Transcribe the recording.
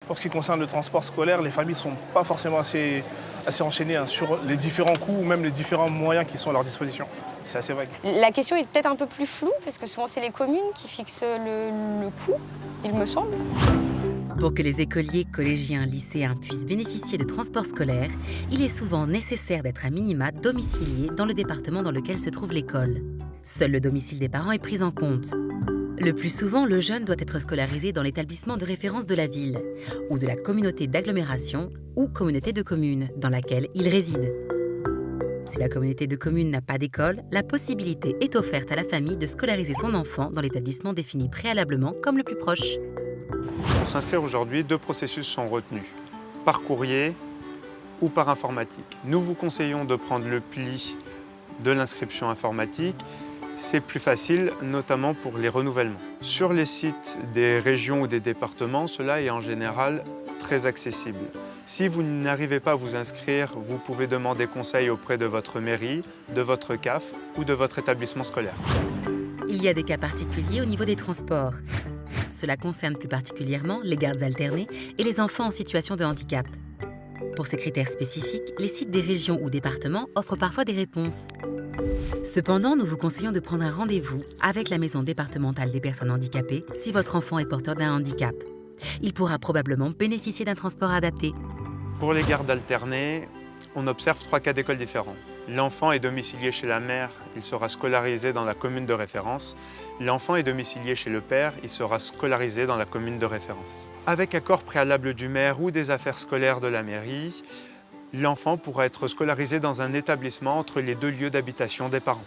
Pour ce qui concerne le transport scolaire, les familles ne sont pas forcément assez renseignées sur les différents coûts ou même les différents moyens qui sont à leur disposition. C'est assez vague. La question est peut-être un peu plus floue parce que souvent c'est les communes qui fixent le coût, il me semble. Pour que les écoliers, collégiens, lycéens puissent bénéficier de transports scolaires, il est souvent nécessaire d'être à minima domicilié dans le département dans lequel se trouve l'école. Seul le domicile des parents est pris en compte. Le plus souvent, le jeune doit être scolarisé dans l'établissement de référence de la ville, ou de la communauté d'agglomération ou communauté de communes dans laquelle il réside. Si la communauté de communes n'a pas d'école, la possibilité est offerte à la famille de scolariser son enfant dans l'établissement défini préalablement comme le plus proche. Pour s'inscrire aujourd'hui, 2 processus sont retenus, par courrier ou par informatique. Nous vous conseillons de prendre le pli de l'inscription informatique. C'est plus facile, notamment pour les renouvellements. Sur les sites des régions ou des départements, cela est en général très accessible. Si vous n'arrivez pas à vous inscrire, vous pouvez demander conseil auprès de votre mairie, de votre CAF ou de votre établissement scolaire. Il y a des cas particuliers au niveau des transports. Cela concerne plus particulièrement les gardes alternés et les enfants en situation de handicap. Pour ces critères spécifiques, les sites des régions ou départements offrent parfois des réponses. Cependant, nous vous conseillons de prendre un rendez-vous avec la maison départementale des personnes handicapées si votre enfant est porteur d'un handicap. Il pourra probablement bénéficier d'un transport adapté. Pour les gardes alternés, on observe 3 cas d'école différents. L'enfant est domicilié chez la mère, il sera scolarisé dans la commune de référence. L'enfant est domicilié chez le père, il sera scolarisé dans la commune de référence. Avec accord préalable du maire ou des affaires scolaires de la mairie, l'enfant pourra être scolarisé dans un établissement entre les 2 lieux d'habitation des parents.